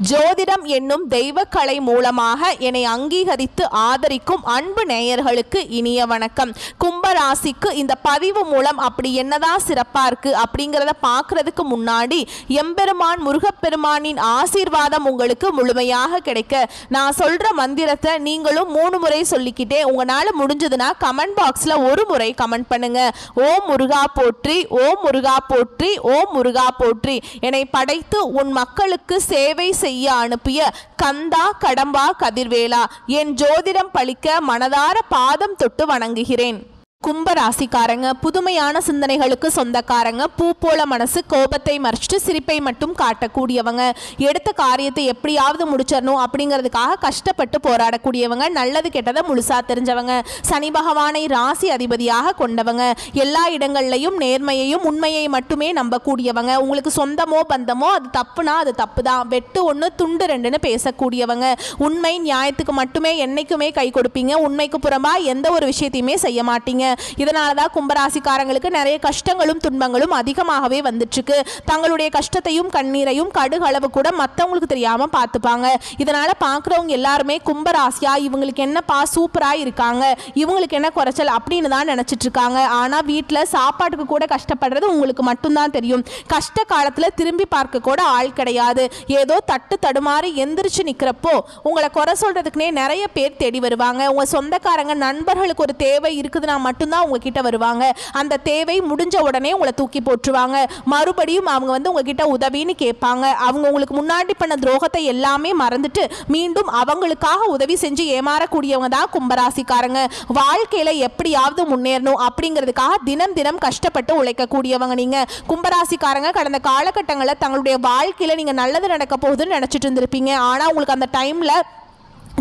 ஜோதிடம் என்னும் தெய்வக்கலை மூலமாக என்னை அங்கீகரித்து ஆதரிக்கும் அன்பு நேயர்களுக்கு இனிய வணக்கம். கும்பராசிக்கு இந்த பதிவு மூலம் அப்படி என்னதான் சிறப்பா இருக்கு அப்படிங்கிறத பார்க்கறதுக்கு முன்னாடி எம்பெருமான் முருகப்பெருமானின் ஆசீர்வாதம் உங்களுக்கு முழுமையாக கிடைக்க நான் சொல்ற மந்திரத்தை நீங்களும் 3 முறை சொல்லிக்கிட்டே உங்களால முடிஞ்சதுன்னா கமெண்ட் பாக்ஸ்ல ஒரு முறை கமெண்ட் பண்ணுங்க. ஓம் முருகா போற்றி, ஓம் முருகா போற்றி, ஓம் முருகா போற்றி. என்னை படைத்து உன் மக்களுக்கு சேவை செய்ய அனுப்பிய கந்தா கடம்பா கதிர்வேலா, என் ஜோதிடம் பழிக்க மனதார பாதம் தொட்டு வணங்குகிறேன். கும்பராசிக்காரங்க புதுமையான சிந்தனைகளுக்கு சொந்தக்காரங்க. பூ போல மனசு, கோபத்தை மறைச்சிட்டு சிரிப்பை மட்டும் காட்டக்கூடியவங்க. எடுத்த காரியத்தை எப்படியாவது முடிச்சிடணும் அப்படிங்கிறதுக்காக கஷ்டப்பட்டு போராடக்கூடியவங்க. நல்லது கெட்டதை முழுசா தெரிஞ்சவங்க. சனி பகவானை ராசி அதிபதியாக கொண்டவங்க. எல்லா இடங்கள்லையும் நேர்மையையும் உண்மையை மட்டுமே நம்பக்கூடியவங்க. உங்களுக்கு சொந்தமோ பந்தமோ அது தப்புனா அது தப்பு தான், வெட்டு 1 துண்டு 2ன்னு பேசக்கூடியவங்க. உண்மை நியாயத்துக்கு மட்டுமே என்னைக்குமே கை கொடுப்பீங்க. உண்மைக்கு புறம்பா எந்த ஒரு விஷயத்தையுமே செய்ய மாட்டீங்க. இதனாலதான் கும்பராசிக்காரங்களுக்கு நிறைய கஷ்டங்களும் துன்பங்களும் அதிகமாகவே வந்துட்டுருக்கு. தங்களுடைய கஷ்டத்தையும் கண்ணீரையும் கடுகளவு கூட மற்றவங்களுக்கு தெரியாம பார்த்துப்பாங்க. இதனால பார்க்குறவங்க எல்லாருமே கும்பராசியா இவங்களுக்கு என்னப்பா சூப்பரா இருக்காங்க, இவங்களுக்கு என்ன குறைச்சல் அப்படின்னு தான் நினைச்சிட்டு இருக்காங்க. ஆனா வீட்டில் சாப்பாட்டுக்கு கூட கஷ்டப்படுறது உங்களுக்கு மட்டும்தான் தெரியும். கஷ்ட காலத்துல திரும்பி பார்க்க கூட ஆள் கிடையாது. ஏதோ தட்டு தடுமாறி எந்திரிச்சு நிக்கிறப்போ உங்களை குறை சொல்றதுக்குனே நிறைய பேர் தேடி வருவாங்க. உங்க சொந்தக்காரங்க நண்பர்களுக்கு ஒரு தேவை இருக்குதுன்னா மட்டும்தான் உங்ககிட்ட வருவாங்க. அந்த தேவை முடிஞ்ச உடனே உங்களை தூக்கி போட்டுருவாங்க. மறுபடியும் அவங்க உங்ககிட்ட உதவின்னு கேட்பாங்க. அவங்க உங்களுக்கு முன்னாடி பண்ண துரோகத்தை எல்லாமே மறந்துட்டு மீண்டும் அவங்களுக்காக உதவி செஞ்சு ஏமாறக்கூடியவங்க தான் கும்பராசிக்காரங்க. வாழ்க்கையில எப்படியாவது முன்னேறணும் அப்படிங்கிறதுக்காக தினம் தினம் கஷ்டப்பட்டு உழைக்கக்கூடியவங்க நீங்க. கும்பராசிக்காரங்க கடந்த காலகட்டங்களில் தங்களுடைய வாழ்க்கையில நீங்க நல்லது நடக்க போகுதுன்னு நினைச்சிட்டு இருந்திருப்பீங்க. ஆனா உங்களுக்கு அந்த டைம்ல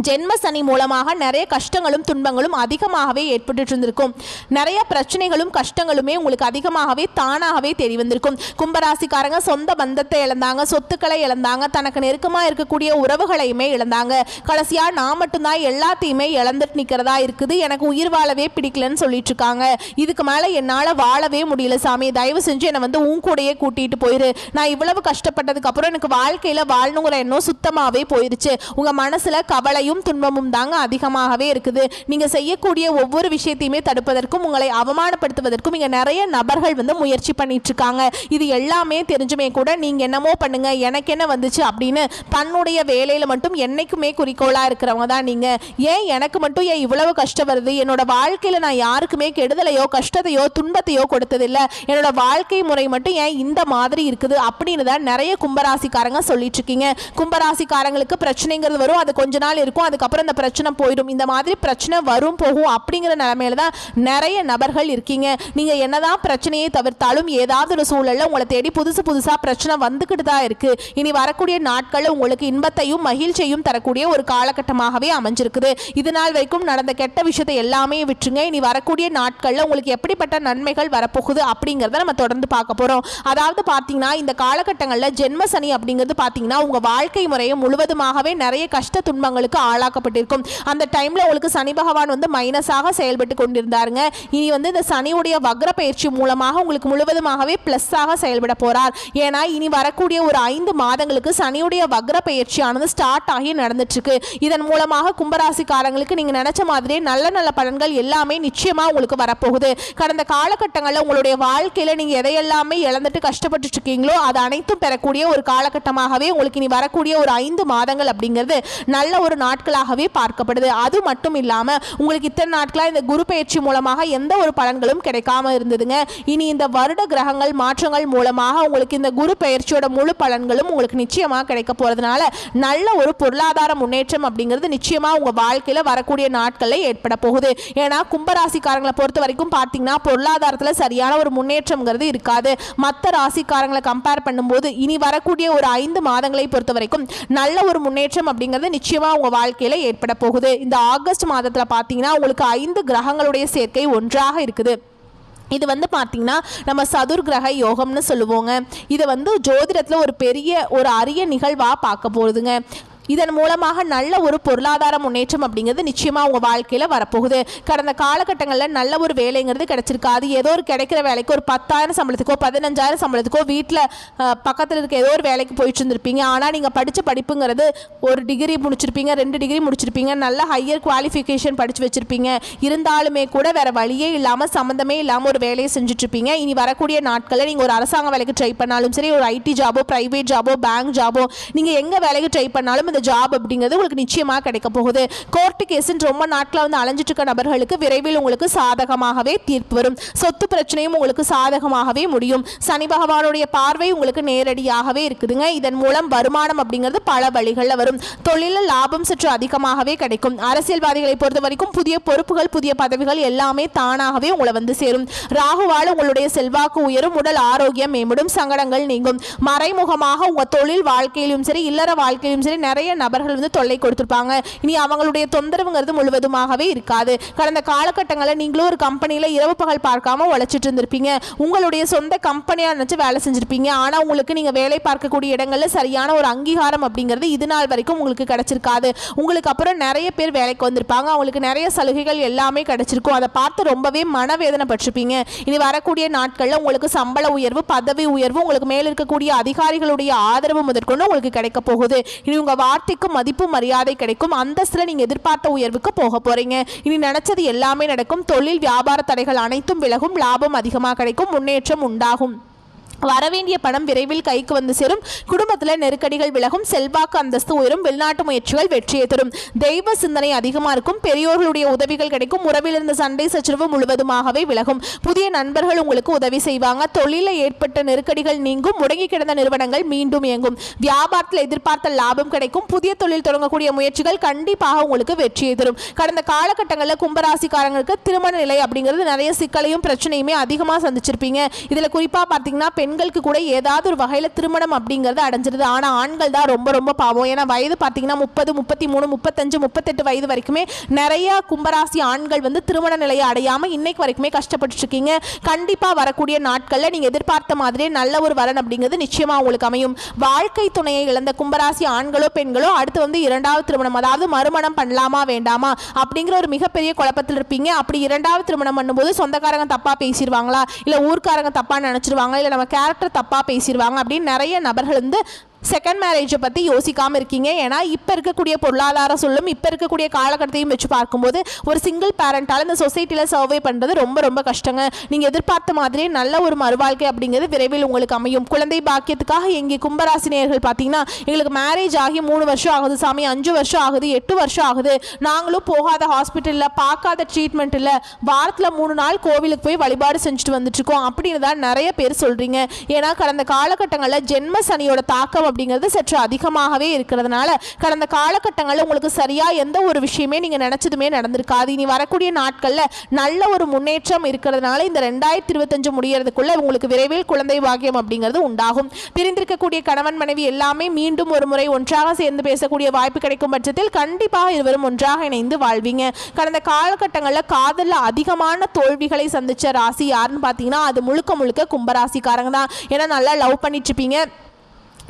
ஜென்ம சனி மூலமாக நிறைய கஷ்டங்களும் துன்பங்களும் அதிகமாகவே ஏற்பட்டு இருந்திருக்கும். நிறைய பிரச்சனைகளும் கஷ்டங்களுமே உங்களுக்கு அதிகமாகவே தானாகவே தெரிய வந்திருக்கும். கும்பராசிக்காரங்க சொந்த பந்தத்தை இழந்தாங்க, சொத்துக்களை இழந்தாங்க, தனக்கு நெருக்கமாக இருக்கக்கூடிய உறவுகளையுமே இழந்தாங்க. கடைசியா நான் மட்டும்தான் எல்லாத்தையுமே இழந்துட்டு நிற்கிறதா இருக்குது, எனக்கு உயிர் வாழவே பிடிக்கலன்னு சொல்லிட்டு இருக்காங்க. இதுக்கு மேலே என்னால் வாழவே முடியல சாமி, தயவு செஞ்சு என்னை உன் கூடையே கூட்டிகிட்டு போயிரு. நான் இவ்வளவு கஷ்டப்பட்டதுக்கு அப்புறம் எனக்கு வாழ்க்கையில் வாழணுங்கிற எண்ணம் சுத்தமாகவே போயிருச்சு. உங்கள் மனசில் கவலையும் துன்பமும் தாங்க அதிகமாகவே இருக்குது. நீங்க செய்யக்கூடிய ஒவ்வொரு விஷயத்தையுமே தடுப்பதற்கும் உங்களை அவமானப்படுத்துவதற்கும் இங்க நிறைய நபர்கள் முயற்சி பண்ணிட்டு இருக்காங்க. இது எல்லாமே தெரிஞ்சுமே கூட நீங்க என்னமோ பண்ணுங்க எனக்கு என்ன வந்துச்சு அப்படின்னு தன்னுடைய வேலையில மட்டும் என்னைக்குமே குறிக்கோளா இருக்கிறவங்க தான் நீங்க. ஏன் எனக்கு மட்டும் ஏன் இவ்வளவு கஷ்டம் வருது, என்னோட வாழ்க்கையில நான் யாருக்குமே கெடுதலையோ கஷ்டத்தையோ துன்பத்தையோ கொடுத்ததில்லை, என்னோட வாழ்க்கை முறை மட்டும் ஏன் இந்த மாதிரி இருக்குது அப்படின்னு தான் நிறைய கும்பராசிக்காரங்க சொல்லிட்டு இருக்கீங்க. கும்பராசிக்காரங்களுக்கு பிரச்சனைங்கிறது வரும், அது கொஞ்ச நாள் இருக்கும், அதுக்கப்புறம் இந்த பிரச்சனை போயிடும். இந்த மாதிரி பிரச்சனை வரும் போகும் அப்படிங்கிற நிலைமையில தான் நிறைய நபர்கள் இருக்கீங்க. நீங்க என்னதான் பிரச்சனையை தவிர்த்தாலும் ஏதாவது ஒரு சூழல்ல உங்களை தேடி புதுசா பிரச்சனை வந்துகிட்டு தான் இருக்கு. இனி வரக்கூடிய நாட்கள்ல உங்களுக்கு இன்பத்தையும் மகிழ்ச்சியையும் தரக்கூடிய ஒரு காலகட்டமாகவே அமைஞ்சிருக்குது. இது நாள் வரைக்கும் நடந்த கெட்ட விஷயத்தை எல்லாமே விட்டுருங்க. இனி வரக்கூடிய நாட்கள்ல உங்களுக்கு எப்படிப்பட்ட நன்மைகள் வரப்போகுது அப்படிங்கிறத நம்ம தொடர்ந்து பார்க்க போறோம். அதாவது பாத்தீங்கன்னா இந்த காலகட்டங்களில் ஜென்ம சனி அப்படிங்கிறது பாத்தீங்கன்னா உங்க வாழ்க்கை முறையை முழுவதுமாகவே நிறைய கஷ்ட துன்பங்களுக்கு ஆளாக்கப்பட்டிருக்கும். அந்த டைம்ல உங்களுக்கு சனி பகவான் மைனஸாக செயல்பட்டு கொண்டிருந்தாருங்க. இனி இந்த சனியுடைய வக்ர பயிற்சி மூலமாக உங்களுக்கு முழுவதுமாகவே பிளஸ்ஸாக செயல்பட போறார். ஏன்னா இனி வரக்கூடிய ஒரு 5 மாதங்களுக்கு சனியுடைய வக்ர பயிற்சியானது ஸ்டார்ட் ஆகி நடந்துட்டு இருக்கு. இதன் மூலமாக கும்பராசிக்காரங்களுக்கு நீங்க நினைச்ச மாதிரியே நல்ல நல்ல பலன்கள் எல்லாமே நிச்சயமா உங்களுக்கு வரப்போகுது. கடந்த காலகட்டங்களில் உங்களுடைய வாழ்க்கையில நீங்க எதையெல்லாமே இழந்துட்டு கஷ்டப்பட்டு இருக்கீங்களோ அது அனைத்தும் பெறக்கூடிய ஒரு காலகட்டமாகவே உங்களுக்கு இனி வரக்கூடிய ஒரு 5 மாதங்கள் அப்படிங்கிறது நல்ல ஒரு நாட்களாகவே பார்க்கப்படுது. அது மட்டும் இல்லாம உங்களுக்கு இத்தனை நாட்களா இந்த குரு பயிற்சி மூலமாக எந்த ஒரு பலன்களும் கிடைக்காம இருந்ததுங்க. இனி இந்த வருட கிரகங்கள் மாற்றங்கள் மூலமாக உங்களுக்கு இந்த குரு பயிற்சியோட முழு பலன்களும் உங்களுக்கு நிச்சயமா கிடைக்க போறதுனால நல்ல ஒரு பொருளாதார முன்னேற்றம் அப்படிங்கிறது நிச்சயமா உங்க வாழ்க்கையில வரக்கூடிய நாட்களில் ஏற்பட போகுது. ஏன்னா கும்பராசிக்காரங்களை பொறுத்த வரைக்கும் பார்த்தீங்கன்னா பொருளாதாரத்தில் சரியான ஒரு முன்னேற்றம்ங்கிறது இருக்காது. மற்ற ராசிக்காரங்களை கம்பேர் பண்ணும்போது இனி வரக்கூடிய ஒரு 5 மாதங்களை பொறுத்த வரைக்கும் நல்ல ஒரு முன்னேற்றம் அப்படிங்கிறது நிச்சயமா உங்க வாழ்க்கையில ஏற்பட போகுது. இந்த ஆகஸ்ட் மாதத்துல பாத்தீங்கன்னா உங்களுக்கு 5 கிரகங்களுடைய சேர்க்கை ஒன்றாக இருக்குது. இது பார்த்தீங்கன்னா நம்ம சதுர் கிரக யோகம்னு சொல்லுவோங்க. இதை ஜோதிடத்தில் ஒரு பெரிய ஒரு அரிய நிகழ்வாக பார்க்க போகுதுங்க. இதன் மூலமாக நல்ல ஒரு பொருளாதார முன்னேற்றம் அப்படிங்கிறது நிச்சயமாக உங்கள் வாழ்க்கையில் வரப்போகுது. கடந்த காலகட்டங்களில் நல்ல ஒரு வேலைங்கிறது கிடைச்சிருக்காது. ஏதோ ஒரு கிடைக்கிற வேலைக்கு ஒரு 10,000 சம்பளத்துக்கோ 15,000 சம்பளத்துக்கோ வீட்டில் பக்கத்தில் இருக்க ஏதோ ஒரு வேலைக்கு போயிட்டு இருந்திருப்பீங்க. ஆனால் நீங்கள் படித்த படிப்புங்கிறது ஒரு டிகிரி முடிச்சிருப்பீங்க, 2 டிகிரி முடிச்சிருப்பீங்க, நல்ல ஹையர் குவாலிஃபிகேஷன் படித்து வச்சுருப்பீங்க. இருந்தாலுமே கூட வேறு வழியே இல்லாமல் சம்மந்தமே இல்லாமல் ஒரு வேலையை செஞ்சுட்ருப்பீங்க. இனி வரக்கூடிய நாட்களில் நீங்கள் ஒரு அரசாங்க வேலைக்கு ட்ரை பண்ணாலும் சரி, ஒரு ஐடி ஜாபோ, ப்ரைவேட் ஜாபோ, பேங்க் ஜாபோ, நீங்கள் எங்கே வேலைக்கு ட்ரை பண்ணாலும் இந்த ஜாப் அப்படிங்கிறது உங்களுக்கு நிச்சயமாக கிடைக்க போகுது. கோர்ட்டு கேஸுன்னு ரொம்ப நாட்களில் வந்து அலைஞ்சிட்டு இருக்க நபர்களுக்கு விரைவில் உங்களுக்கு சாதகமாகவே தீர்ப்பு வரும். சொத்து பிரச்சனையும் உங்களுக்கு சாதகமாகவே முடியும். சனி பகவானுடைய பார்வை உங்களுக்கு நேரடியாகவே இருக்குதுங்க. இதன் மூலம் வருமானம் அப்படிங்கிறது பல வழிகளில் வரும். தொழிலில் லாபம் சற்று அதிகமாகவே கிடைக்கும். அரசியல்வாதிகளை பொறுத்த வரைக்கும் புதிய பொறுப்புகள், புதிய பதவிகள் எல்லாமே தானாகவே உங்களை வந்து சேரும். ராகுவால் உங்களுடைய செல்வாக்கு உயரும், உடல் ஆரோக்கியம் மேம்படும், சங்கடங்கள் நீங்கும். மறைமுகமாக உங்கள் தொழில் வாழ்க்கையிலும் சரி, இல்லற வாழ்க்கையிலும் சரி நிறைய நபர்கள் வந்து தொல்லை கொடுத்துருப்பாங்க. இனி அவங்களுடைய தொந்தரவுங்கிறது முழுவதுமாகவே இருக்காது. கடந்த காலகட்டங்களில் நீங்களும் ஒரு கம்பெனியில் இரவு பகல் பார்க்காம உழைச்சிட்டு இருந்திருப்பீங்க. உங்களுடைய சொந்த கம்பெனியாக நினச்சி வேலை செஞ்சுருப்பீங்க. ஆனால் உங்களுக்கு நீங்கள் வேலை பார்க்கக்கூடிய இடங்களில் சரியான ஒரு அங்கீகாரம் அப்படிங்கிறது இது நாள் வரைக்கும் உங்களுக்கு கிடைச்சிருக்காது. உங்களுக்கு அப்புறம் நிறைய பேர் வேலைக்கு வந்திருப்பாங்க. அவங்களுக்கு நிறைய சலுகைகள் எல்லாமே கிடைச்சிருக்கும். அதை பார்த்து ரொம்பவே மனவேதனை பட்டிருப்பீங்க. இனி வரக்கூடிய நாட்களில் உங்களுக்கு சம்பள உயர்வு, பதவி உயர்வு, உங்களுக்கு மேல் இருக்கக்கூடிய அதிகாரிகளுடைய ஆதரவு முதற்கொண்டு உங்களுக்கு கிடைக்க போகுது. இனி உங்கள் வார்த்தைக்கு மதிப்பு மரியாதை கிடைக்கும். அந்தஸ்தில் நீங்கள் எதிர்பார்த்த உயர்வுக்கு போக போறீங்க. இனி நினைச்சது எல்லாமே நடக்கும். தொழில் வியாபார தடைகள் அனைத்தும் விலகும். லாபம் அதிகமாக கிடைக்கும். முன்னேற்றம் உண்டாகும். வரவேண்டிய பணம் விரைவில் கைக்கு வந்து சேரும். குடும்பத்தில் நெருக்கடிகள் விலகும். செல்வாக்கு அந்தஸ்து உயரும். வெளிநாட்டு முயற்சிகள் வெற்றியை தரும். தெய்வ சிந்தனை அதிகமாக இருக்கும். பெரியோர்களுடைய உதவிகள் கிடைக்கும். உறவில் இருந்த சண்டை சச்சரவு முழுவதுமாகவே விலகும். புதிய நண்பர்கள் உங்களுக்கு உதவி செய்வாங்க. தொழிலில் ஏற்பட்ட நெருக்கடிகள் நீங்கும். முடங்கி கிடந்த நிறுவனங்கள் மீண்டும் இயங்கும். வியாபாரத்தில் எதிர்பார்த்த லாபம் கிடைக்கும். புதிய தொழில் தொடங்கக்கூடிய முயற்சிகள் கண்டிப்பாக உங்களுக்கு வெற்றியை தரும். கடந்த காலகட்டங்களில் கும்பராசிக்காரங்களுக்கு திருமண நிலை அப்படிங்கிறது நிறைய சிக்கலையும் பிரச்சனையுமே அதிகமாக சந்திச்சிருப்பீங்க. இதில் குறிப்பாக பார்த்தீங்கன்னா பெண்களுக்கு கூட ஏதாவது ஒரு வகையில் திருமணம் அப்படிங்கிறது அடைஞ்சிருது. ஆனால் ஆண்கள் தான் ரொம்ப ரொம்ப பாவம். ஏன்னா வயது பார்த்தீங்கன்னா 30, 33, 35, 38 வயது வரைக்குமே நிறைய கும்பராசி ஆண்கள் வந்து திருமண நிலையை அடையாமல் இன்னைக்கு வரைக்குமே கஷ்டப்பட்டு இருக்கீங்க. கண்டிப்பாக வரக்கூடிய நாட்களில் நீங்கள் எதிர்பார்த்த மாதிரியே நல்ல ஒரு வரன் அப்படிங்கிறது நிச்சயமாக உங்களுக்கு அமையும். வாழ்க்கை துணையை இழந்த கும்பராசி ஆண்களோ பெண்களோ அடுத்து வந்து 2வது திருமணம், அதாவது மறுமணம் பண்ணலாமா வேண்டாமா அப்படிங்கிற ஒரு மிகப்பெரிய குழப்பத்தில் இருப்பீங்க. அப்படி 2வது திருமணம் பண்ணும்போது சொந்தக்காரங்க தப்பாக பேசிடுவாங்களா, இல்லை ஊர்க்காரங்க தப்பாக நினச்சிருவாங்க, இல்லை நம்ம கேரக்டர் தப்பாக பேசிடுவாங்க அப்படின்னு நிறைய நபர்கள் வந்து செகண்ட் மேரேஜை பற்றி யோசிக்காமல் இருக்கீங்க. ஏன்னா இப்போ இருக்கக்கூடிய பொருளாதார சொல்லும் இப்போ இருக்கக்கூடிய காலகட்டத்தையும் வச்சு பார்க்கும்போது ஒரு சிங்கிள் பேரண்டால் இந்த சொசைட்டியில் சர்வே பண்ணுறது ரொம்ப ரொம்ப கஷ்டங்க. நீங்கள் எதிர்பார்த்த மாதிரியே நல்ல ஒரு மறுவாழ்க்கை அப்படிங்கிறது விரைவில் உங்களுக்கு அமையும். குழந்தை பாக்கியத்துக்காக எங்கே கும்பராசினியர்கள் பார்த்தீங்கன்னா எங்களுக்கு மேரேஜ் ஆகி 3 வருஷம் ஆகுது சாமி, 5 வருஷம் ஆகுது, 8 வருஷம் ஆகுது, நாங்களும் போகாத ஹாஸ்பிட்டலில் பார்க்காத ட்ரீட்மெண்ட் இல்லை, வாரத்தில் 3 நாள் கோவிலுக்கு போய் வழிபாடு செஞ்சுட்டு வந்துட்டுருக்கோம் அப்படின்னு தான் நிறைய பேர் சொல்கிறீங்க. ஏன்னா கடந்த காலகட்டங்களில் ஜென்ம சனியோட தாக்கம் அப்படிங்கிறது சற்று அதிகமாகவே இருக்கிறதுனால கடந்த காலகட்டங்களில் உங்களுக்கு சரியா எந்த ஒரு விஷயமே நீங்க நினைச்சதுமே நடந்திருக்காது. இனி வரக்கூடிய நாட்களில் நல்ல ஒரு முன்னேற்றம் இருக்கிறதுனால இந்த 2025 முடியறதுக்குள்ள உங்களுக்கு விரைவில் குழந்தை பாக்கியம் அப்படிங்கிறது உண்டாகும். பிரிந்திருக்கக்கூடிய கணவன் மனைவி எல்லாமே மீண்டும் ஒரு முறை ஒன்றாக சேர்ந்து பேசக்கூடிய வாய்ப்பு கிடைக்கும் பட்சத்தில் கண்டிப்பாக இருவரும் ஒன்றாக இணைந்து வாழ்வீங்க. கடந்த காலகட்டங்களில் காதலில் அதிகமான தோல்விகளை சந்திச்ச ராசி யாருன்னு பார்த்தீங்கன்னா அது முழுக்க முழுக்க கும்பராசிக்காரங்க தான். ஏன்னா நல்லா லவ் பண்ணிட்டு இருப்பீங்க.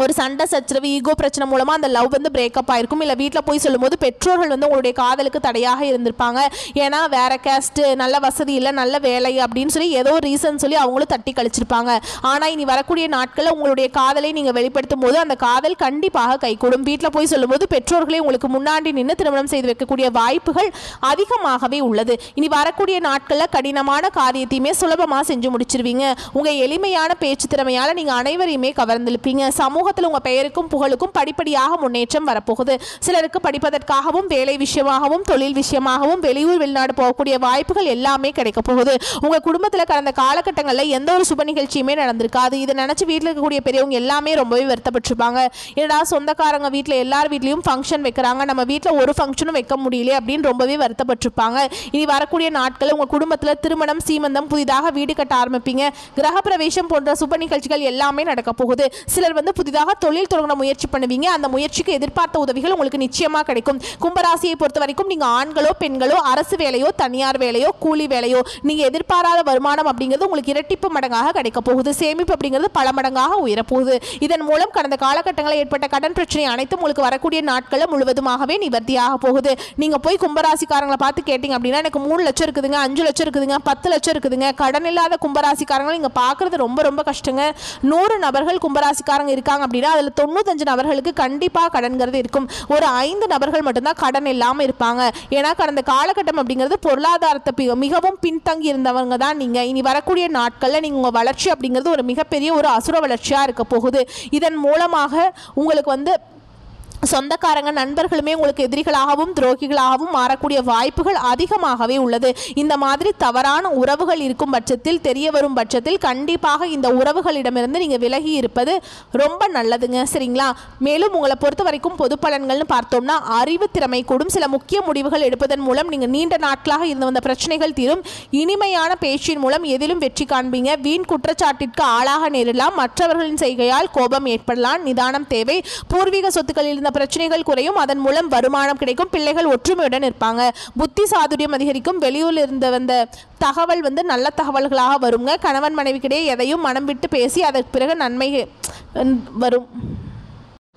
ஒரு சண்டை சச்சரவு ஈகோ பிரச்சனை மூலமாக அந்த லவ் வந்து பிரேக்கப் ஆயிருக்கும். இல்லை வீட்டில் போய் சொல்லும்போது பெற்றோர்கள் வந்து உங்களுடைய காதலுக்கு தடையாக இருந்திருப்பாங்க. ஏன்னா வேற கேஸ்ட்டு, நல்ல வசதி இல்லை, நல்ல வேலை அப்படின்னு சொல்லி ஏதோ ரீசன் சொல்லி அவங்களும் தட்டி கழிச்சிருப்பாங்க. ஆனால் இனி வரக்கூடிய நாட்களில் உங்களுடைய காதலை நீங்கள் வெளிப்படுத்தும் போது அந்த காதல் கண்டிப்பாக கைகூடும். வீட்டில் போய் சொல்லும்போது பெற்றோர்களே உங்களுக்கு முன்னாடி நின்று திருமணம் செய்து வைக்கக்கூடிய வாய்ப்புகள் அதிகமாகவே உள்ளது. இனி வரக்கூடிய நாட்களில் கடினமான காரியத்தையுமே சுலபமாக செஞ்சு முடிச்சிருவீங்க. உங்கள் எளிமையான பேச்சு திறமையால் நீங்கள் அனைவரையுமே கவர்ந்திருப்பீங்க. சமூக உங்கள் பெயருக்கும் புகழுக்கும் படிப்படியாக முன்னேற்றம் வரப்போகுது. சிலருக்கு படிப்பதற்காகவும் வேலை விஷயமாகவும் தொழில் விஷயமாகவும் வெளியூர் வெளிநாடு போகக்கூடிய வாய்ப்புகள் எல்லாமே கிடைக்க போகுது. உங்க குடும்பத்தில் கடந்த காலகட்டங்களில் எந்த ஒரு சுப நிகழ்ச்சியுமே நடந்திருக்காது. இதை நினைச்சு வீட்டில் இருக்கக்கூடிய பெரியவங்க எல்லாமே ரொம்பவே வருத்தப்பட்டிருப்பாங்க. ஏன்னா சொந்தக்காரங்க வீட்டில் எல்லார் வீட்லையும் ஃபங்க்ஷன் வைக்கிறாங்க, நம்ம வீட்டில் ஒரு ஃபங்க்ஷனும் வைக்க முடியல அப்படின்னு ரொம்பவே வருத்தப்பட்டிருப்பாங்க. இனி வரக்கூடிய நாட்கள் உங்க குடும்பத்தில் திருமணம், சீமந்தம், புதிதாக வீடு கட்ட ஆரம்பிப்பீங்க. கிரக பிரவேசம் போன்ற சுப நிகழ்ச்சிகள் எல்லாமே நடக்க போகுது. சிலர் வந்து புதிதாக புதிதாக தொழில் தொடங்க முயற்சி பண்ணுவீங்க. அந்த முயற்சிக்கு எதிர்பார்த்த உதவிகள் உங்களுக்கு நிச்சயமாக கிடைக்கும். கும்பராசியை பொறுத்த வரைக்கும் நீங்கள் ஆண்களோ பெண்களோ அரசு வேலையோ தனியார் வேலையோ கூலி வேலையோ நீங்கள் எதிர்பாராத வருமானம் அப்படிங்கிறது உங்களுக்கு இரட்டிப்பு மடங்காக கிடைக்க போகுது. சேமிப்பு அப்படிங்கிறது பல மடங்காக உயரப்போகுது. இதன் மூலம் கடந்த காலகட்டங்களில் ஏற்பட்ட கடன் பிரச்சனை அனைத்தும் உங்களுக்கு வரக்கூடிய நாட்களில் முழுவதுமாகவே நிவர்த்தியாக போகுது. நீங்கள் போய் கும்பராசிக்காரங்களை பார்த்து கேட்டீங்க அப்படின்னா எனக்கு 3 லட்சம் இருக்குதுங்க, 5 லட்சம் இருக்குதுங்க, 10 லட்சம் இருக்குதுங்க. கடன் இல்லாத கும்பராசிக்காரங்களை நீங்கள் பார்க்குறது ரொம்ப ரொம்ப கஷ்டங்க. 100 நபர்கள் கும்பராசிக்காரங்க இருக்காங்க அப்படின்னா அதில் 95 நபர்களுக்கு கண்டிப்பாக கடன்கிறது இருக்கும். ஒரு 5 நபர்கள் மட்டும்தான் கடன் இல்லாமல் இருப்பாங்க. ஏன்னா கடந்த காலகட்டம் அப்படிங்கிறது பொருளாதாரத்தை மிகவும் பின்தங்கி இருந்தவங்க தான் நீங்கள். இனி வரக்கூடிய நாட்களில் நீங்கள் உங்கள் வளர்ச்சி அப்படிங்கிறது ஒரு மிகப்பெரிய ஒரு அசுர வளர்ச்சியாக இருக்க போகுது. இதன் மூலமாக உங்களுக்கு சொந்தக்காரங்க நண்பர்களுமே உங்களுக்கு எதிரிகளாகவும் துரோகிகளாகவும் மாறக்கூடிய வாய்ப்புகள் அதிகமாகவே உள்ளது. இந்த மாதிரி தவறான உறவுகள் இருக்கும் பட்சத்தில் தெரிய வரும் பட்சத்தில் கண்டிப்பாக இந்த உறவுகளிடமிருந்து நீங்கள் விலகி இருப்பது ரொம்ப நல்லதுங்க. சரிங்களா? மேலும் உங்களை பொறுத்த வரைக்கும் பொது பலன்கள்னு பார்த்தோம்னா அறிவு திறமை கூடும். சில முக்கிய முடிவுகள் எடுப்பதன் மூலம் நீங்கள் நீண்ட நாட்களாக இருந்து வந்த பிரச்சனைகள் தீரும். இனிமையான பேச்சின் மூலம் எதிலும் வெற்றி காண்பீங்க. வீண் குற்றச்சாட்டிற்கு ஆளாக நேரிடலாம். மற்றவர்களின் செய்கையால் கோபம் ஏற்படலாம். நிதானம் தேவை. பூர்வீக சொத்துக்களில் இருந்த பிரச்சனைகள் குறையும். அதன் மூலம் வருமானம் கிடைக்கும். பிள்ளைகள் ஒற்றுமையுடன் இருப்பாங்க. புத்தி சாதுரியம் அதிகரிக்கும். வெளியூரில் இருந்து வந்த தகவல் நல்ல தகவல்களாக வருங்க. கணவன் மனைவிக்கிடையே எதையும் மனம் விட்டு பேசி அதற்கு பிறகு நன்மை வரும்.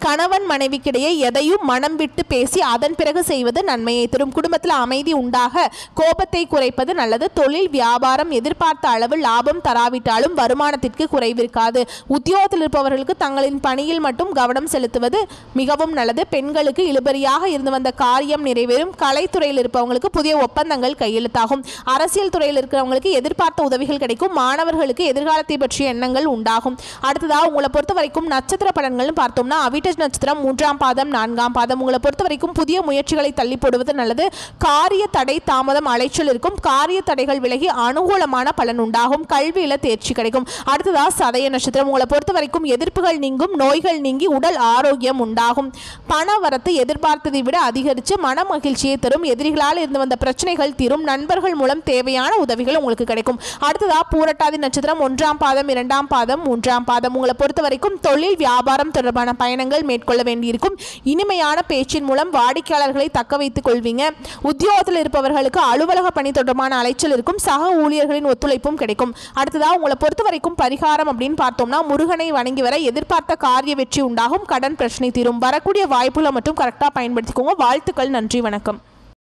கணவன் மனைவிக்கிடையே எதையும் மனம் விட்டு பேசி அதன் பிறகு செய்வது நன்மையை தரும். குடும்பத்தில் அமைதி உண்டாக கோபத்தை குறைப்பது நல்லது. தொழில் வியாபாரம் எதிர்பார்த்த அளவு லாபம் தராவிட்டாலும் வருமானத்திற்கு குறைவிருக்காது. உத்தியோகத்தில் இருப்பவர்களுக்கு தங்களின் பணியில் மட்டும் கவனம் செலுத்துவது மிகவும் நல்லது. பெண்களுக்கு இழுபறியாக இருந்து வந்த காரியம் நிறைவேறும். கலைத்துறையில் இருப்பவங்களுக்கு புதிய ஒப்பந்தங்கள் கையெழுத்தாகும். அரசியல் துறையில் இருக்கிறவங்களுக்கு எதிர்பார்த்த உதவிகள் கிடைக்கும். மாணவர்களுக்கு எதிர்காலத்தை பற்றிய எண்ணங்கள் உண்டாகும். அடுத்ததாக உங்களை பொறுத்த வரைக்கும் நட்சத்திர பலன்கள்னு பார்த்தோம்னா அவிட்ட நட்சத்திரம் 3ஆம் பாதம் 4ஆம் பாதம். உங்களை பொறுத்த வரைக்கும் புதிய முயற்சிகளை தள்ளி போடுவது நல்லது. காரிய தடை தாமதம் அலைச்சல் இருக்கும். காரிய தடைகள் விலகி அனுகூலமான பலன் உண்டாகும். கல்வியில தேர்ச்சி கிடைக்கும். அடுத்ததா சதய நட்சத்திரம். உங்களை பொறுத்த வரைக்கும் எதிர்ப்புகள் நீங்கும். நோய்கள் நீங்கி உடல் ஆரோக்கியம் உண்டாகும். பண வரத்து எதிர்பார்த்ததை விட அதிகரித்து மன மகிழ்ச்சியை தரும். எதிரிகளால் இருந்து வந்த பிரச்சனைகள் தீரும். நண்பர்கள் மூலம் தேவையான உதவிகள் உங்களுக்கு கிடைக்கும். அடுத்ததா பூரட்டாதி நட்சத்திரம் 1ஆம் பாதம் 2ஆம் பாதம் 3ஆம் பாதம். உங்களை பொறுத்த வரைக்கும் தொழில் வியாபாரம் தொடர்பான பயணங்கள் மேற்கொள்ள வேண்டியிருக்கும். இனிமையான பேச்சின் மூலம் வாடிக்கையாளர்களை தக்க வைத்துக் கொள்வீங்க. உத்தியோகத்தில் இருப்பவர்களுக்கு அலுவலக பணி தொடர்பான அலைச்சல் இருக்கும். சக ஊழியர்களின் ஒத்துழைப்பும் கிடைக்கும். அடுத்ததாக உங்களை பொறுத்த வரைக்கும் பரிகாரம் அப்படின்னு பார்த்தோம்னா முருகனை வணங்கி வர எதிர்பார்த்த காரிய வெற்றி உண்டாகும். கடன் பிரச்சனை தீரும். வரக்கூடிய வாய்ப்புகளை மட்டும் கரெக்டாக பயன்படுத்திக்கோங்க. வாழ்த்துக்கள். நன்றி. வணக்கம்.